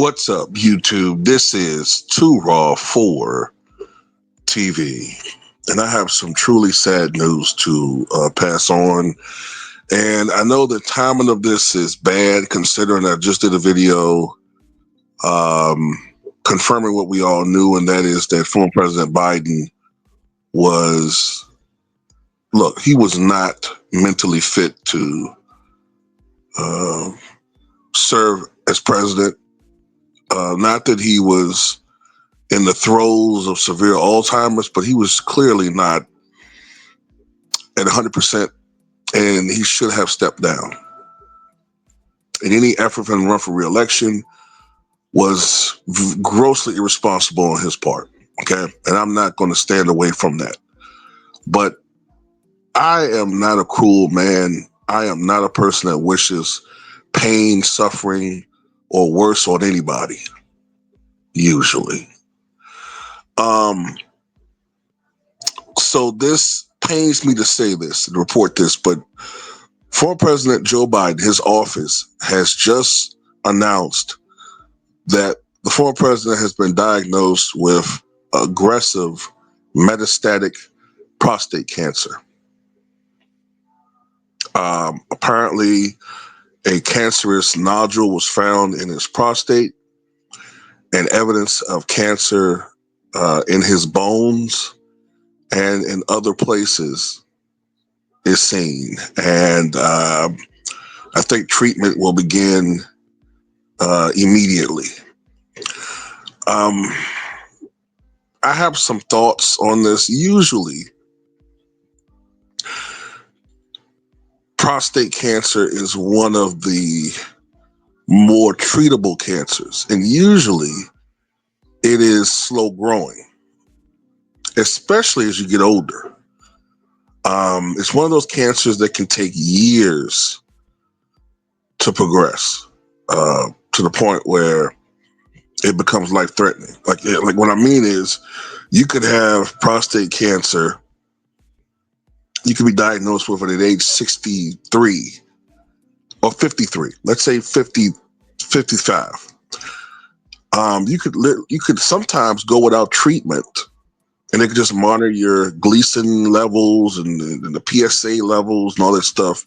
What's up, YouTube? This is Too Raw for TV, and I have some truly sad news to pass on. And I know the timing of this is bad, considering I just did a video um, confirming what we all knew, and that is that former President Biden was, look, he was not mentally fit to uh, serve as president. Not that he was in the throes of severe Alzheimer's, but he was clearly not at 100%, and he should have stepped down. And any effort for him to run for re-election was grossly irresponsible on his part, okay? And I'm not going to stand away from that. But I am not a cruel man. I am not a person that wishes pain, suffering, or worse on anybody, usually. So this pains me to say this and report this, but former President Joe Biden, his office, has just announced that the former president has been diagnosed with aggressive metastatic prostate cancer. Apparently, a cancerous nodule was found in his prostate, and evidence of cancer in his bones and in other places is seen. And I think treatment will begin immediately. I have some thoughts on this. Usually, prostate cancer is one of the more treatable cancers, and usually it is slow growing, especially as you get older. It's one of those cancers that can take years to progress to the point where it becomes life-threatening. Like what I mean is, you could have prostate cancer. You could be diagnosed with it at age 63 or 53. Let's say 50, 55. You could sometimes go without treatment, and they could just monitor your Gleason levels and the PSA levels and all that stuff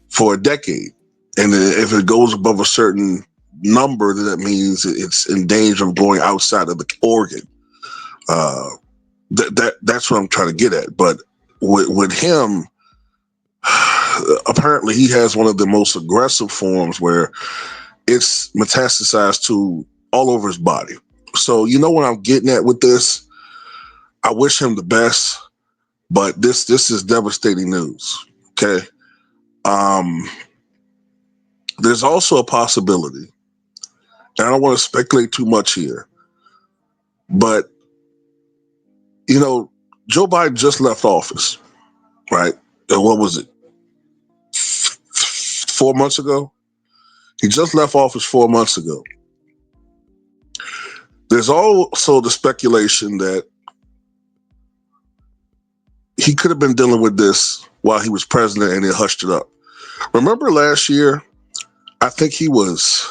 for a decade. And if it goes above a certain number, then that means it's in danger of going outside of the organ. That's what I'm trying to get at. But with him, apparently he has one of the most aggressive forms where it's metastasized to all over his body. So you know what I'm getting at with this? I wish him the best, but this is devastating news. Okay. There's also a possibility, and I don't want to speculate too much here, but you know, Joe Biden just left office, right? And what was it? 4 months ago? He just left office 4 months ago. There's also the speculation that he could have been dealing with this while he was president and he hushed it up. Remember last year, I think he was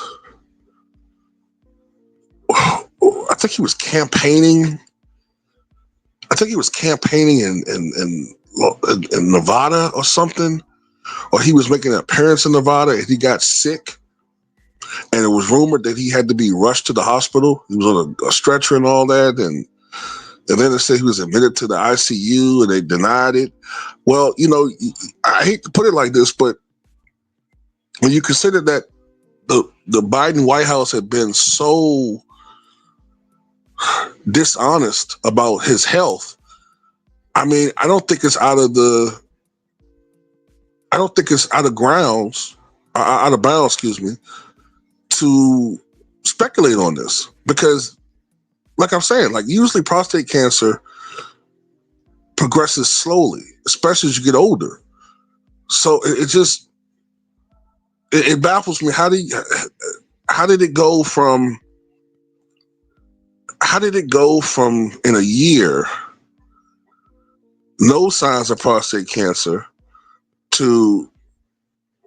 campaigning. I think he was campaigning in Nevada or something, or he was making an appearance in Nevada and he got sick. And it was rumored that he had to be rushed to the hospital. He was on a stretcher and all that. And then they said he was admitted to the ICU and they denied it. Well, you know, I hate to put it like this, but when you consider that the Biden White House had been so dishonest about his health, I mean, I don't think it's out of bounds, excuse me, to speculate on this, because like I'm saying, like usually prostate cancer progresses slowly, especially as you get older. So it baffles me. How did it go from in a year, no signs of prostate cancer, to,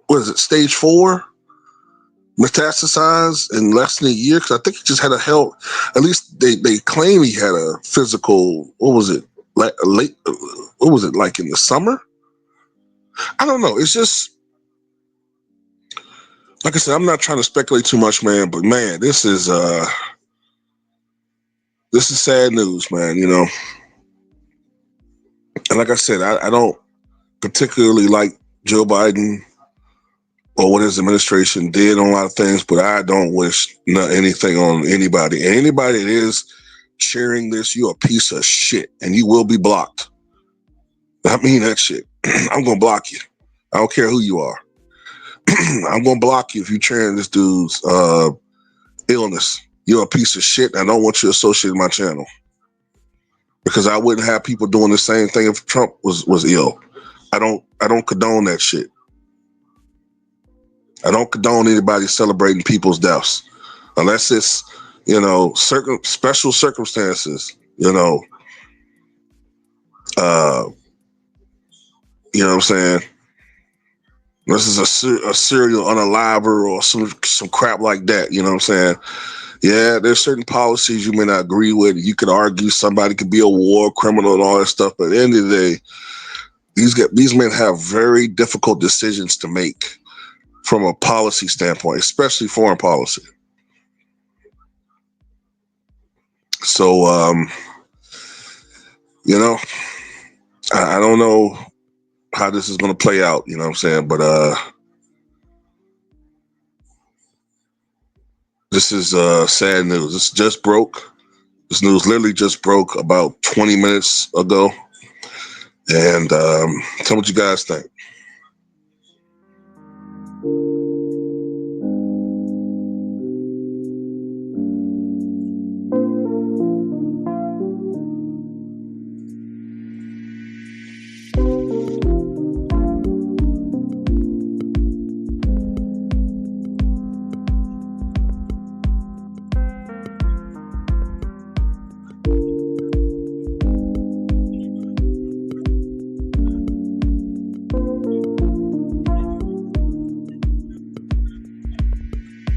what is it, stage 4? metastasized in less than a year? Because I think he just had a health. At least they claim he had a physical. What was it? Like late. What was it like in the summer? I don't know. It's just like I said. I'm not trying to speculate too much, man. But man, this is sad news, man. You know, and like I said, I don't particularly like Joe Biden or what his administration did on a lot of things, but I don't wish anything on anybody. And anybody that is sharing this, you're a piece of shit, and you will be blocked. I mean that shit. I'm gonna block you. I don't care who you are. I'm gonna block you if you're sharing this dude's illness. You're a piece of shit. And I don't want you associated with my channel because I wouldn't have people doing the same thing if Trump was ill. I don't condone that shit. I don't condone anybody celebrating people's deaths unless it's, you know, special circumstances, you know. Uh, you know what I'm saying? This is a serial unaliver or some crap like that. You know what I'm saying? Yeah, there's certain policies you may not agree with. You could argue somebody could be a war criminal and all that stuff, but at the end of the day, these men have very difficult decisions to make from a policy standpoint, especially foreign policy. So, you know, I don't know how this is going to play out. You know what I'm saying? But this is sad news. This just broke. This news literally just broke about 20 minutes ago. And tell me what you guys think.